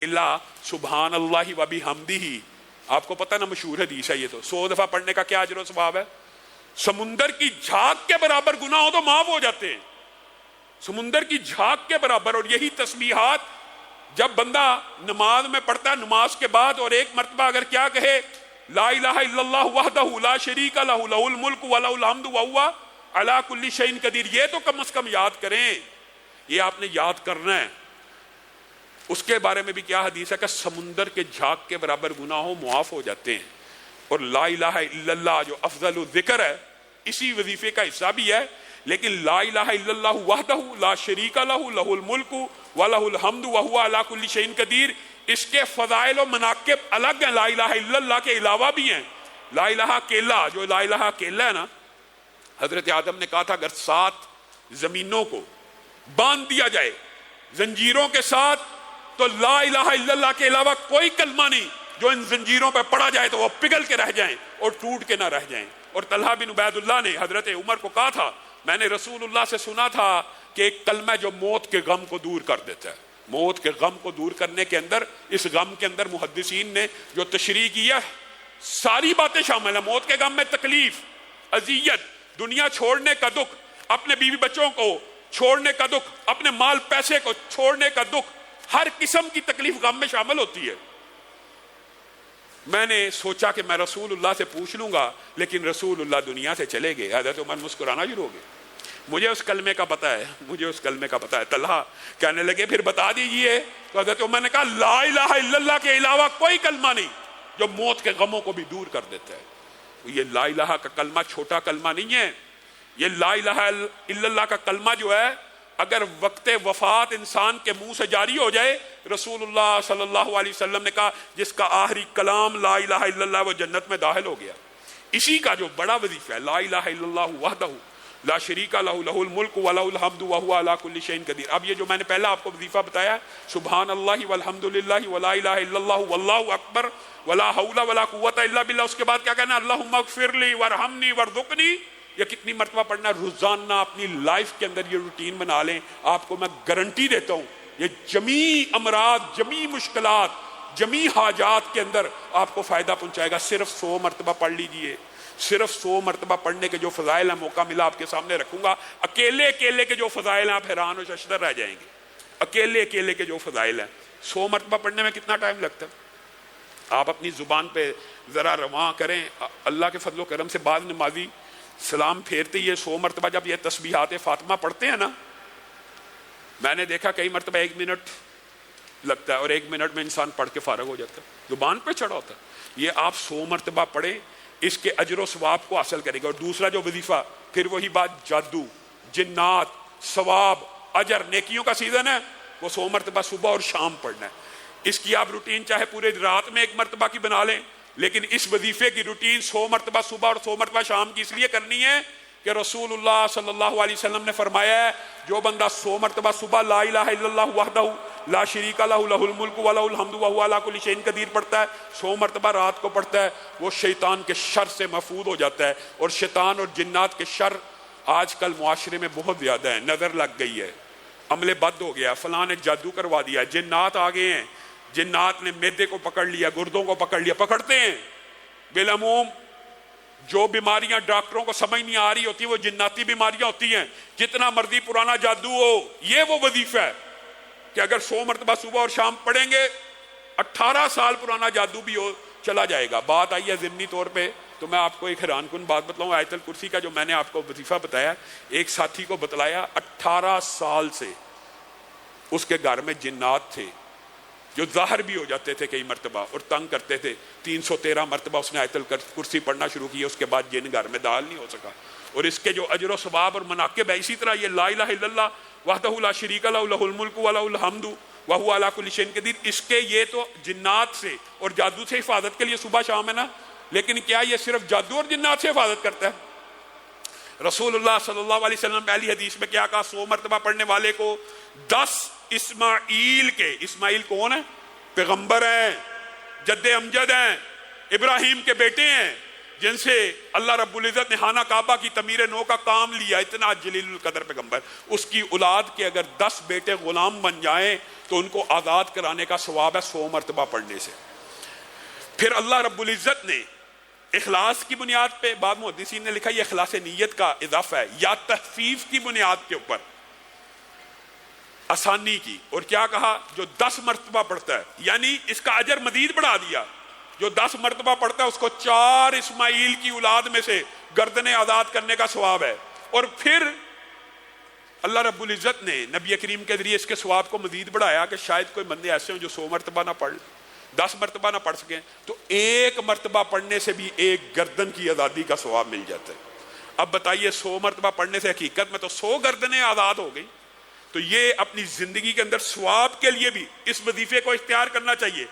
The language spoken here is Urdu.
اللہ سبحان اللہ و بحمدہ، آپ کو پتہ نا مشہور حدیث ہے یہ، تو 100 دفعہ پڑھنے کا کیا اجر و ثواب ہے؟ سمندر کی جھاگ کے برابر گناہ ہو تو معاف ہو جاتے ہیں، سمندر کی جھاگ کے برابر۔ اور یہی تسبیحات جب بندہ نماز میں پڑھتا ہے، نماز کے بعد، اور ایک مرتبہ اگر کیا کہے لا الہ الا اللہ وحدہ لا شریک لہ لہ الملک و لہ الحمد وہو علی کل شیء قدیر، یہ تو کم از کم یاد کریں، یہ آپ نے یاد کرنا ہے۔ اس کے بارے میں بھی کیا حدیث ہے کہ سمندر کے جھاگ کے برابر گناہوں معاف ہو جاتے ہیں۔ اور لا الہ الا اللہ جو افضل الذکر ہے، اسی وظیفے کا حصہ بھی ہے، لیکن لا الہ الا اللہ وحدہ لا شریک لہ لہ الملک و لہ الحمد وہو علی کل شیء قدیر، اس کے فضائل و مناقب الگ ہیں، لا الہ الا اللہ کے علاوہ بھی ہیں۔ لا الہ اکیلا، جو لا الہ اکیلا ہے نا، حضرت آدم نے کہا تھا اگر 7 زمینوں کو باندھ دیا جائے زنجیروں کے ساتھ تو لا الہ الا اللہ کے علاوہ کوئی کلمہ نہیں جو ان زنجیروں پہ پڑا جائے تو وہ پگھل کے رہ جائیں اور ٹوٹ کے نہ رہ جائیں۔ اور طلحہ بن عبید اللہ نے حضرت عمر کو کہا تھا میں نے رسول اللہ سے سنا تھا کہ ایک کلمہ جو موت کے غم کو دور کر دیتا ہے، موت کے غم کو دور کرنے کے اندر، اس غم کے اندر محدثین نے جو تشریح کی ہے ساری باتیں شامل ہیں۔ موت کے غم میں تکلیف، اذیت، دنیا چھوڑنے کا دکھ، اپنے بیوی بچوں کو چھوڑنے کا دکھ، اپنے مال پیسے کو چھوڑنے کا دکھ، ہر قسم کی تکلیف غم میں شامل ہوتی ہے۔ میں نے سوچا کہ میں رسول اللہ سے پوچھ لوں گا، لیکن رسول اللہ دنیا سے چلے گئے۔ حضرت عمر مسکرانا شروع ہو گئے، مجھے اس کلمے کا پتہ ہے، مجھے اس کلمے کا پتہ ہے۔ طلحہ کہنے لگے پھر بتا دیجئے، تو حضرت عمر نے کہا لا الہ الا اللہ کے علاوہ کوئی کلمہ نہیں جو موت کے غموں کو بھی دور کر دیتا ہے۔ یہ لا الہ کا کلمہ چھوٹا کلمہ نہیں ہے، یہ لا الہ الا اللہ کا کلمہ جو ہے اگر وقت وفات انسان کے منہ سے جاری ہو جائے، رسول اللہ صلی اللہ علیہ وسلم نے کہا جس کا آخری کلام لا الہ الا اللہ وہ جنت میں داخل ہو گیا۔ اسی کا جو بڑا وظیفہ ہے لا الہ الا اللہ وحدہ لا شریک لہ لہ الملک و لہ الحمد وہو علی کل شیء قدیر۔ اب یہ جو میں نے پہلا آپ کو وظیفہ بتایا سبحان اللہ والحمد للہ ولا الہ الا اللہ واللہ اکبر ولا حول ولا قوت الا باللہ، اس کے بعد کیا کہنا اللہم اغفر لی وارحمنی وارزقنی، یہ کتنی مرتبہ پڑھنا؟ روزانہ اپنی لائف کے اندر یہ روٹین بنا لیں، آپ کو میں گارنٹی دیتا ہوں یہ جمیع امراض، جمیع مشکلات، جمیع حاجات کے اندر آپ کو فائدہ پہنچائے گا۔ صرف 100 مرتبہ پڑھ لیجئے، صرف 100 مرتبہ پڑھنے کے جو فضائل ہیں، موقع ملا آپ کے سامنے رکھوں گا، اکیلے اکیلے کے جو فضائل ہیں آپ حیران و ششدر رہ جائیں گے۔ اکیلے اکیلے کے جو فضائل ہیں 100 مرتبہ پڑھنے میں کتنا ٹائم لگتا ہے؟ آپ اپنی زبان پہ ذرا رواں کریں۔ اللہ کے فضل و کرم سے بعض نمازی سلام پھیرتے ہی 100 مرتبہ جب یہ تسبیحات فاطمہ پڑھتے ہیں نا، میں نے دیکھا کئی مرتبہ 1 منٹ لگتا ہے اور 1 منٹ میں انسان پڑھ کے فارغ ہو جاتا ہے، زبان پہ چڑھا ہوتا ہے۔ یہ آپ 100 مرتبہ پڑھیں، اس کے اجر و ثواب کو حاصل کرے گا۔ اور دوسرا جو وظیفہ، پھر وہی بات، جادو، جنات، ثواب، اجر، نیکیوں کا سیزن ہے، وہ 100 مرتبہ صبح اور شام پڑھنا ہے۔ اس کی آپ روٹین چاہے پورے رات میں 1 مرتبہ کی بنا لیں، لیکن اس وظیفے کی روٹین 100 مرتبہ صبح اور 100 مرتبہ شام کی اس لیے کرنی ہے کہ رسول اللہ صلی اللہ علیہ وسلم نے فرمایا ہے جو بندہ 100 مرتبہ صبح لا الہ الا اللہ وحدہ لا شریک لہ لہ الملک و لہ الحمد وہو علی کل شیء قدیر پڑھتا ہے، 100 مرتبہ رات کو پڑھتا ہے، وہ شیطان کے شر سے محفوظ ہو جاتا ہے۔ اور شیطان اور جنات کے شر آج کل معاشرے میں بہت زیادہ ہیں، نظر لگ گئی ہے، عمل بد ہو گیا، فلاں نے جادو کروا دیا، جنات آ گئے ہیں، جنات نے معدے کو پکڑ لیا، گردوں کو پکڑ لیا، پکڑتے ہیں۔ بالعموم جو بیماریاں ڈاکٹروں کو سمجھ نہیں آ رہی ہوتی وہ جناتی بیماریاں ہوتی ہیں، جتنا مرضی پرانا جادو ہو، یہ وہ وظیفہ ہے کہ اگر 100 مرتبہ صبح اور شام پڑھیں گے 18 سال پرانا جادو بھی ہو چلا جائے گا۔ بات آئی ہے ضمنی طور پہ تو میں آپ کو ایک حیران کن بات بتلاؤں، آیت الکرسی کا جو میں نے آپ کو وظیفہ بتایا، ایک ساتھی کو بتلایا 18 سال سے اس کے گھر میں جنات تھے جو ظاہر بھی ہو جاتے تھے کئی مرتبہ اور تنگ کرتے تھے۔ 313 مرتبہ اس نے آیت الکرسی پڑھنا شروع کی، اس کے بعد جن گھر میں داخل نہیں ہو سکا۔ اور اس کے جو اجر و ثواب اور مناقب ہے، اسی طرح یہ لا الہ الا اللہ وحدہ لا شریک لہ لہ الملک و لہ الحمد وہو علی کل شیء قدیر، اس کے یہ تو جنات سے اور جادو سے حفاظت کے لیے صبح شام ہے نا، لیکن کیا یہ صرف جادو اور جنات سے حفاظت کرتا ہے؟ رسول اللہ صلی اللہ علیہ وسلم پہلی حدیث میں کیا کہا؟ 100 مرتبہ پڑھنے والے کو 10 اسماعیل کے، اسماعیل کون ہیں؟ پیغمبر ہیں، جد امجد ہیں، ابراہیم کے بیٹے ہیں، جن سے اللہ رب العزت نے خانہ کعبہ کی تعمیر نو کا کام لیا، اتنا جلیل القدر پیغمبر، اس کی اولاد کے اگر 10 بیٹے غلام بن جائیں تو ان کو آزاد کرانے کا ثواب ہے 100 مرتبہ پڑھنے سے۔ پھر اللہ رب العزت نے اخلاص کی بنیاد پہ، بعض محدثین نے لکھا یہ اخلاص نیت کا اضافہ ہے، یا تخفیف کی بنیاد کے اوپر آسانی کی، اور کیا کہا جو 10 مرتبہ پڑھتا ہے، یعنی اس کا اجر مزید بڑھا دیا، جو 10 مرتبہ پڑھتا ہے اس کو 4 اسماعیل کی اولاد میں سے گردنیں آزاد کرنے کا ثواب ہے۔ اور پھر اللہ رب العزت نے نبی کریم کے ذریعے اس کے ثواب کو مزید بڑھایا کہ شاید کوئی بندے ایسے ہوں جو 100 مرتبہ نہ پڑھ 10 مرتبہ نہ پڑھ سکیں، تو 1 مرتبہ پڑھنے سے بھی 1 گردن کی آزادی کا ثواب مل جاتا ہے۔ اب بتائیے 100 مرتبہ پڑھنے سے حقیقت میں تو 100 گردنیں آزاد ہو گئی۔ تو یہ اپنی زندگی کے اندر ثواب کے لیے بھی اس وظیفے کو اختیار کرنا چاہیے